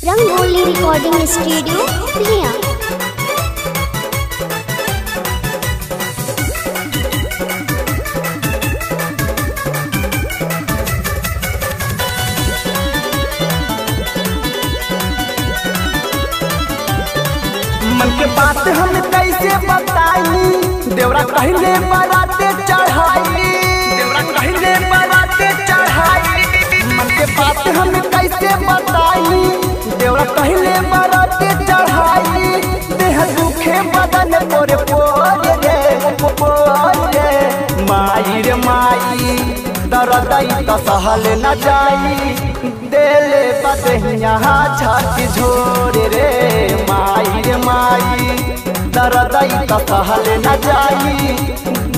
Rangoli recording studio पिलिया। मन के बात हम कैसे बताई, देवरा कहले बराते चढ़ाई, देवरा कहले बराते चढ़ाई। मन के बात हम कैसे बताई, देवरा कहले बराते चढ़ाई। देह दुखे बदन पोरे पोरे रे माई रे माई, दर्द तो सहल न जाई। देले बदहिया छाती झोरे रे माई रे माई, दर्द तो सहल न जाई।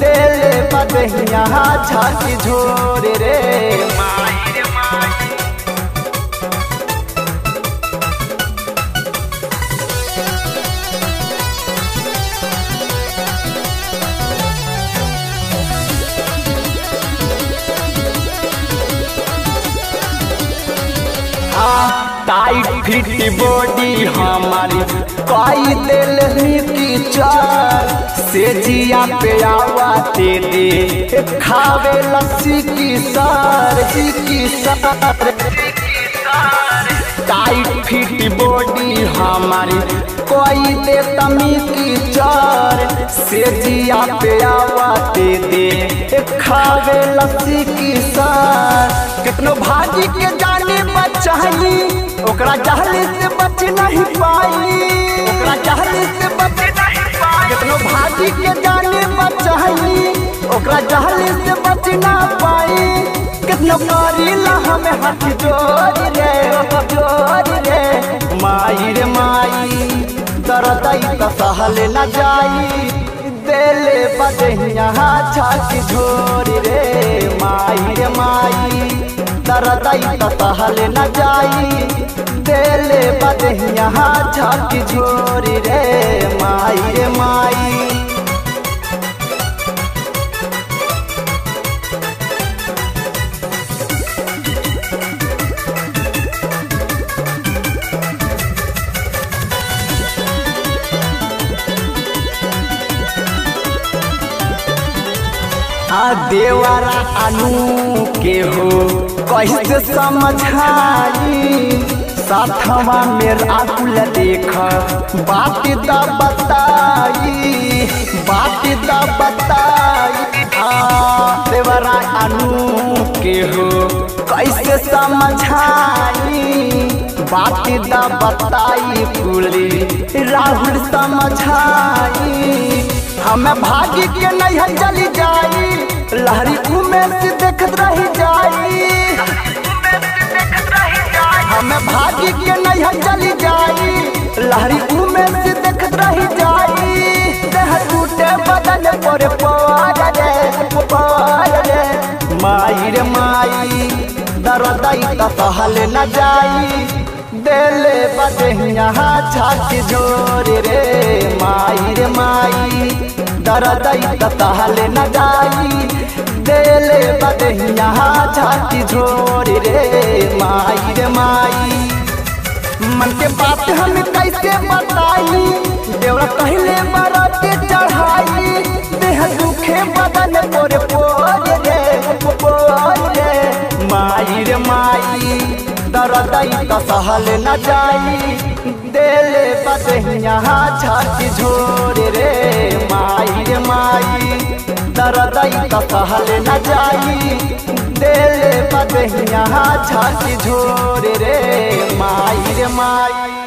देले बदहिया छाती झोरे रे माई रे माई। टाइट फिट बॉडी हमारी कोई दिल की चार से जिया पे आवा तेरे खावे लस्सी की सार की सार। टाइट फिट बॉडी हमारी कोई दे तमी की चार से जिया पे आवा तेरे खावे लस्सी की सार। कितनो भागी के जाने बचाई, ओकरा जहली से बच नहीं पाई, ओकरा जहली से बच नहीं पाई। कितनो भागी के जाने बचाई, ओकरा जहली से बच ना पाई। कितनो करीला हमें हाथ जोड़ रे माई रे माई, दर्द तो सहल न जाई। देले बदहिया छाती झोरी रे माई रे माई, दर्द तो सहल न जाई। देले बदहिया छाती झोरी रे माई रे माई। देवरा अनु के हो कैसे समझाई, साथवा मेरा कुल देख बात दा बताई, बात दा बताई। देवरा अनु के हो कैसे समझाई, बात दा बताई कुली राहुल समझाई। हमें भागी के नहीं चली जाई, लहरी उमें से देखत रही जाई। हमें भागी के नहीं चली जाई, लहरी उमें से देखत रही जाई। देह टूटे बदन पर पार रे माई रे माई, दर्द तो सहल न जाई। देले बदहिया छाती झोरे रे माई रे माई, दर्द तो सहल न जाई। देले बदहिया छाती झोरे रे माई रे माई। मन के बात हम कैसे बताई, देवरा कहले बराते चढ़ाई। देह दुखे बदन पोरे पोरे रे माई रे माई, दर्द तो सहल न जाई। देले बदहिया छाती झोरे रे माई रे माई, दर्द तो सहल न जाई। देले बदहिया छाती झोरे रे माई रे माई।